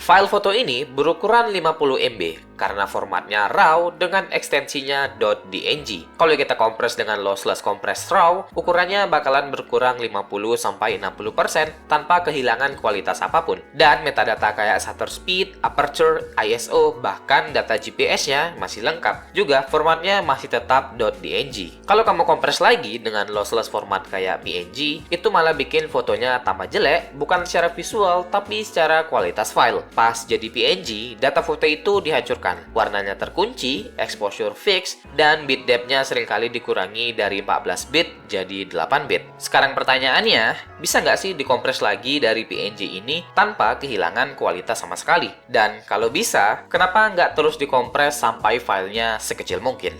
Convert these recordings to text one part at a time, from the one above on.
File foto ini berukuran 50 MB karena formatnya RAW dengan ekstensinya .dng. Kalau kita kompres dengan lossless compressed RAW, ukurannya bakalan berkurang 50-60% tanpa kehilangan kualitas apapun. Dan metadata kayak shutter speed, aperture, ISO, bahkan data GPS-nya masih lengkap. Juga formatnya masih tetap .dng. Kalau kamu kompres lagi dengan lossless format kayak PNG, itu malah bikin fotonya tambah jelek, bukan secara visual, tapi secara kualitas file. Pas jadi PNG, data foto itu dihancurkan. Warnanya terkunci, exposure fix, dan bit depth-nya seringkali dikurangi dari 14 bit jadi 8 bit. Sekarang pertanyaannya, bisa nggak sih dikompres lagi dari PNG ini tanpa kehilangan kualitas sama sekali? Dan kalau bisa, kenapa nggak terus dikompres sampai filenya sekecil mungkin?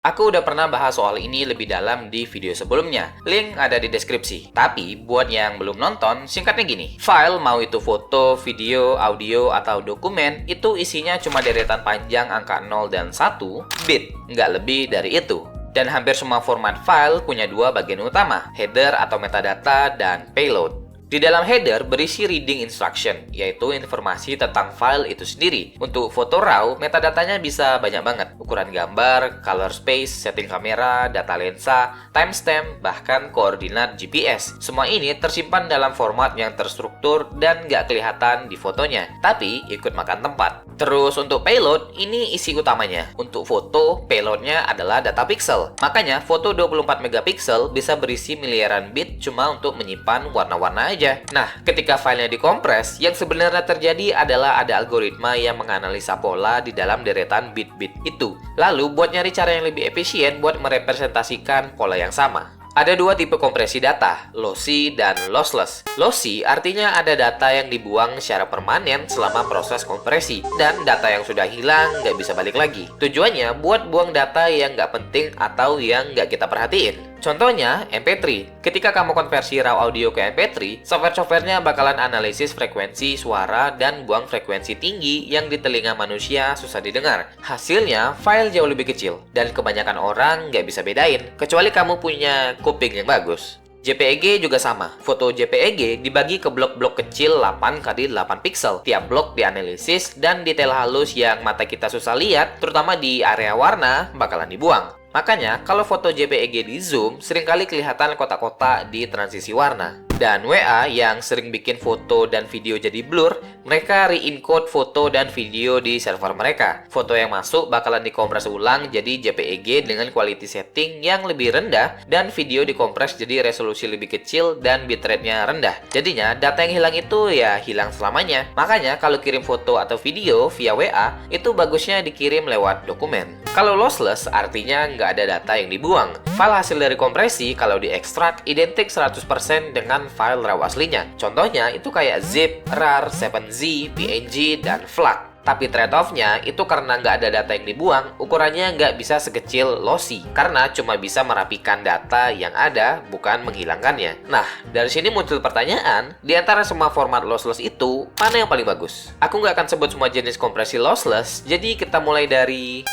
Aku udah pernah bahas soal ini lebih dalam di video sebelumnya. Link ada di deskripsi. Tapi, buat yang belum nonton, singkatnya gini. File, mau itu foto, video, audio, atau dokumen, itu isinya cuma deretan panjang angka 0 dan 1 bit. Nggak lebih dari itu. Dan hampir semua format file punya dua bagian utama, header atau metadata, dan payload. Di dalam header berisi reading instruction, yaitu informasi tentang file itu sendiri. Untuk foto RAW, metadatanya bisa banyak banget. Ukuran gambar, color space, setting kamera, data lensa, timestamp, bahkan koordinat GPS. Semua ini tersimpan dalam format yang terstruktur dan nggak kelihatan di fotonya, tapi ikut makan tempat. Terus untuk payload, ini isi utamanya. Untuk foto, payloadnya adalah data pixel. Makanya, foto 24 megapiksel bisa berisi miliaran bit cuma untuk menyimpan warna-warna aja. Nah, ketika filenya dikompres, yang sebenarnya terjadi adalah ada algoritma yang menganalisa pola di dalam deretan bit-bit itu. Lalu, buat nyari cara yang lebih efisien buat merepresentasikan pola yang sama. Ada dua tipe kompresi data, lossy dan lossless. Lossy artinya ada data yang dibuang secara permanen selama proses kompresi, dan data yang sudah hilang nggak bisa balik lagi. Tujuannya buat buang data yang nggak penting atau yang nggak kita perhatiin. Contohnya, MP3. Ketika kamu konversi RAW audio ke MP3, software-softwarenya bakalan analisis frekuensi suara dan buang frekuensi tinggi yang di telinga manusia susah didengar. Hasilnya, file jauh lebih kecil, dan kebanyakan orang nggak bisa bedain, kecuali kamu punya kuping yang bagus. JPEG juga sama. Foto JPEG dibagi ke blok-blok kecil 8x8 pixel. Tiap blok dianalisis dan detail halus yang mata kita susah lihat, terutama di area warna, bakalan dibuang. Makanya, kalau foto JPEG di zoom, seringkali kelihatan kotak-kotak di transisi warna. Dan WA yang sering bikin foto dan video jadi blur, mereka re-encode foto dan video di server mereka. Foto yang masuk bakalan dikompres ulang jadi JPEG dengan quality setting yang lebih rendah, dan video dikompres jadi resolusi lebih kecil dan bitrate-nya rendah. Jadinya, data yang hilang itu ya hilang selamanya. Makanya, kalau kirim foto atau video via WA, itu bagusnya dikirim lewat dokumen. Kalau lossless, artinya nggak ada data yang dibuang. File hasil dari kompresi kalau diekstrak identik 100% dengan file RAW aslinya. Contohnya itu kayak zip, RAR, 7Z, PNG, dan FLAC. Tapi trade-off-nya itu karena nggak ada data yang dibuang, ukurannya nggak bisa sekecil lossy, karena cuma bisa merapikan data yang ada, bukan menghilangkannya. Nah, dari sini muncul pertanyaan, di antara semua format lossless itu, mana yang paling bagus? Aku nggak akan sebut semua jenis kompresi lossless, jadi kita mulai dari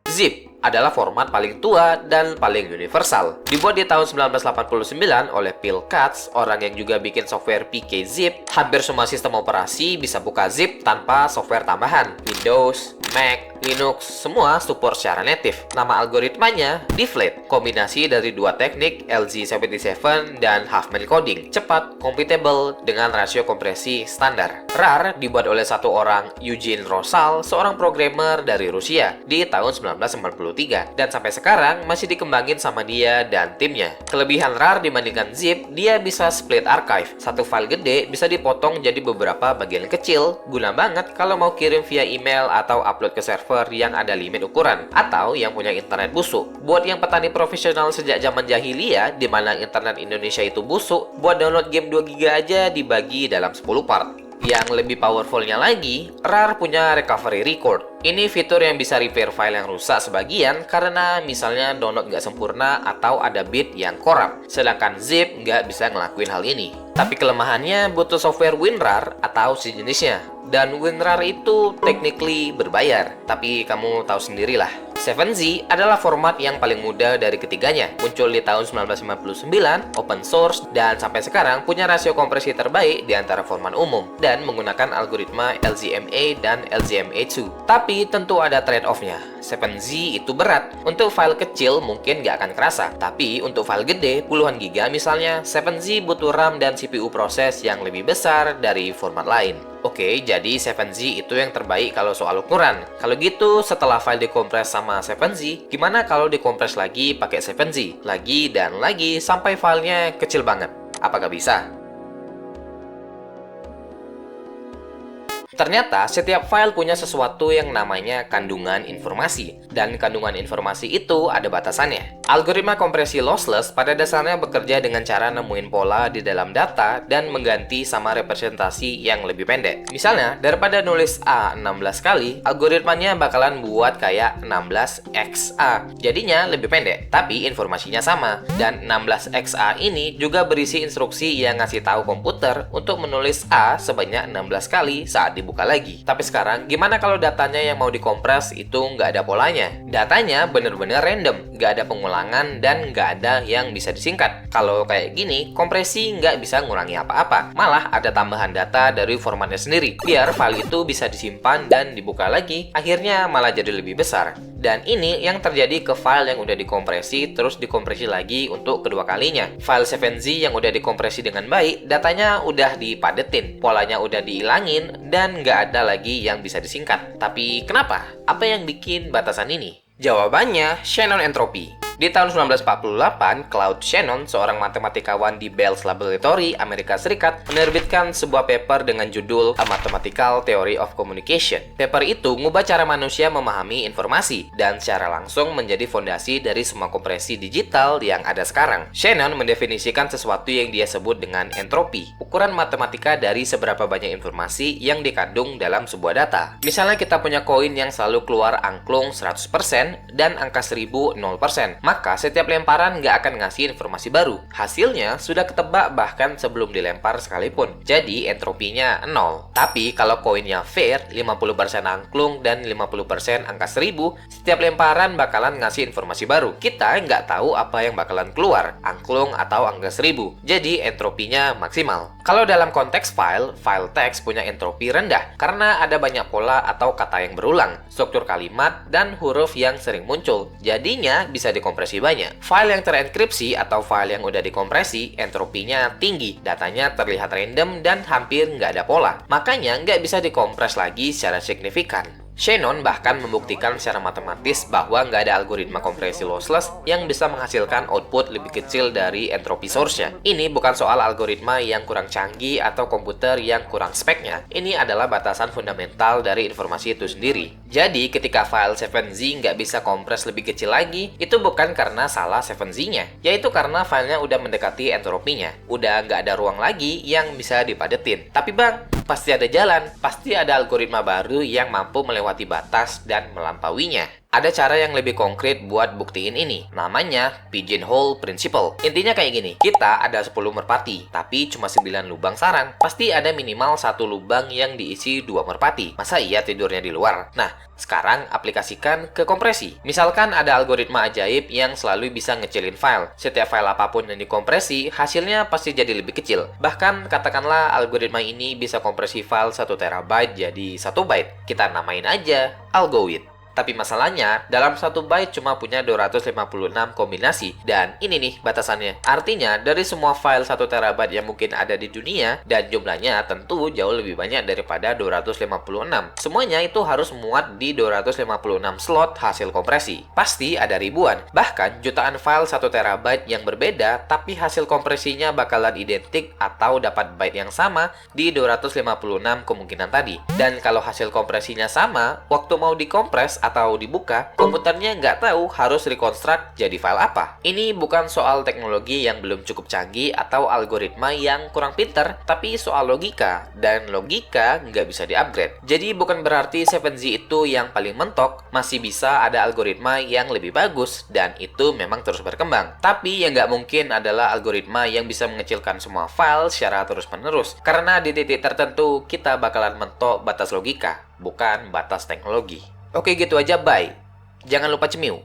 zip. Adalah format paling tua dan paling universal. Dibuat di tahun 1989 oleh Phil Katz, orang yang juga bikin software PKZip. Hampir semua sistem operasi bisa buka zip tanpa software tambahan. Windows, Mac, Linux, semua support secara native. Nama algoritmanya Deflate, kombinasi dari dua teknik LZ77 dan Huffman coding. Cepat, compatible dengan rasio kompresi standar. RAR dibuat oleh satu orang, Eugene Rosal, seorang programmer dari Rusia di tahun 1993, dan sampai sekarang masih dikembangin sama dia dan timnya. Kelebihan RAR dibandingkan zip, dia bisa split archive. Satu file gede bisa dipotong jadi beberapa bagian kecil, guna banget kalau mau kirim via email atau upload ke server yang ada limit ukuran, atau yang punya internet busuk. Buat yang petani profesional sejak zaman jahiliyah, di mana internet Indonesia itu busuk, buat download game 2 GB aja dibagi dalam 10 part. Yang lebih powerfulnya lagi, RAR punya recovery record. Ini fitur yang bisa repair file yang rusak sebagian karena misalnya download nggak sempurna atau ada bit yang korup. Sedangkan zip nggak bisa ngelakuin hal ini. Tapi kelemahannya butuh software WinRAR atau sejenisnya. Dan WinRAR itu technically berbayar, tapi kamu tahu sendirilah. 7Z adalah format yang paling mudah dari ketiganya. Muncul di tahun 1959, open source, dan sampai sekarang punya rasio kompresi terbaik di antara format umum dan menggunakan algoritma LZMA dan LZMA2. Tapi tentu ada trade-off-nya. 7Z itu berat. Untuk file kecil mungkin nggak akan kerasa, tapi untuk file gede, puluhan giga misalnya, 7Z butuh RAM dan CPU proses yang lebih besar dari format lain. Oke, jadi 7Z itu yang terbaik kalau soal ukuran. Kalau gitu, setelah file dikompres sama 7Z, gimana kalau dikompres lagi pakai 7Z? Lagi dan lagi sampai filenya kecil banget. Apakah bisa? Ternyata, setiap file punya sesuatu yang namanya kandungan informasi. Dan kandungan informasi itu ada batasannya. Algoritma kompresi lossless pada dasarnya bekerja dengan cara nemuin pola di dalam data dan mengganti sama representasi yang lebih pendek. Misalnya, daripada nulis A 16 kali, algoritmanya bakalan buat kayak 16XA. Jadinya lebih pendek, tapi informasinya sama. Dan 16XA ini juga berisi instruksi yang ngasih tahu komputer untuk menulis A sebanyak 16 kali saat dibuka lagi. Tapi sekarang, gimana kalau datanya yang mau dikompres itu nggak ada polanya? Datanya bener-bener random, nggak ada pengulangan dan nggak ada yang bisa disingkat. Kalau kayak gini, kompresi nggak bisa ngurangi apa-apa. Malah ada tambahan data dari formatnya sendiri. Biar file itu bisa disimpan dan dibuka lagi, akhirnya malah jadi lebih besar. Dan ini yang terjadi ke file yang udah dikompresi terus dikompresi lagi untuk kedua kalinya. File 7Z yang udah dikompresi dengan baik, datanya udah dipadetin, polanya udah dihilangin, dan nggak ada lagi yang bisa disingkat. Tapi kenapa? Apa yang bikin batasan ini? Jawabannya, Shannon Entropy. Di tahun 1948, Claude Shannon, seorang matematikawan di Bell's Laboratory, Amerika Serikat, menerbitkan sebuah paper dengan judul A Mathematical Theory of Communication. Paper itu ngubah cara manusia memahami informasi dan secara langsung menjadi fondasi dari semua kompresi digital yang ada sekarang. Shannon mendefinisikan sesuatu yang dia sebut dengan entropi, ukuran matematika dari seberapa banyak informasi yang dikandung dalam sebuah data. Misalnya kita punya koin yang selalu keluar angklung 100% dan angka 1000 0%. Maka setiap lemparan nggak akan ngasih informasi baru. Hasilnya sudah ketebak bahkan sebelum dilempar sekalipun. Jadi entropinya 0. Tapi kalau koinnya fair, 50% angklung dan 50% angka 1000, setiap lemparan bakalan ngasih informasi baru. Kita nggak tahu apa yang bakalan keluar, angklung atau angka 1000. Jadi entropinya maksimal. Kalau dalam konteks file teks punya entropi rendah karena ada banyak pola atau kata yang berulang, struktur kalimat, dan huruf yang sering muncul. Jadinya bisa dikompresi banyak. File yang terenkripsi atau file yang udah dikompresi, entropinya tinggi, datanya terlihat random dan hampir nggak ada pola. Makanya nggak bisa dikompres lagi secara signifikan. Shannon bahkan membuktikan secara matematis bahwa nggak ada algoritma kompresi lossless yang bisa menghasilkan output lebih kecil dari entropi source-nya. Ini bukan soal algoritma yang kurang canggih atau komputer yang kurang speknya. Ini adalah batasan fundamental dari informasi itu sendiri. Jadi, ketika file 7Z nggak bisa kompres lebih kecil lagi, itu bukan karena salah 7Z-nya, yaitu karena filenya udah mendekati entropinya. Udah nggak ada ruang lagi yang bisa dipadetin. Tapi bang, pasti ada jalan, pasti ada algoritma baru yang mampu melewati batas dan melampauinya. Ada cara yang lebih konkret buat buktiin ini. Namanya pigeonhole principle. Intinya kayak gini. Kita ada 10 merpati, tapi cuma 9 lubang sarang. Pasti ada minimal 1 lubang yang diisi 2 merpati. Masa iya tidurnya di luar? Nah, sekarang aplikasikan ke kompresi. Misalkan ada algoritma ajaib yang selalu bisa ngecilin file. Setiap file apapun yang dikompresi, hasilnya pasti jadi lebih kecil. Bahkan katakanlah algoritma ini bisa kompresi file 1 terabyte jadi 1 byte. Kita namain aja Algowit. Tapi masalahnya, dalam 1 byte cuma punya 256 kombinasi. Dan ini nih batasannya. Artinya, dari semua file 1 terabyte yang mungkin ada di dunia, dan jumlahnya tentu jauh lebih banyak daripada 256. Semuanya itu harus muat di 256 slot hasil kompresi. Pasti ada ribuan, bahkan jutaan file 1 terabyte yang berbeda, tapi hasil kompresinya bakalan identik atau dapat byte yang sama di 256 kemungkinan tadi. Dan kalau hasil kompresinya sama, waktu mau dikompres atau dibuka, komputernya nggak tahu harus rekonstruk jadi file apa. Ini bukan soal teknologi yang belum cukup canggih atau algoritma yang kurang pinter, tapi soal logika, dan logika nggak bisa di-upgrade. Jadi bukan berarti 7Z itu yang paling mentok, masih bisa ada algoritma yang lebih bagus, dan itu memang terus berkembang. Tapi yang nggak mungkin adalah algoritma yang bisa mengecilkan semua file secara terus-menerus, karena di titik tertentu kita bakalan mentok batas logika, bukan batas teknologi. Oke, gitu aja, bye. Jangan lupa cemil.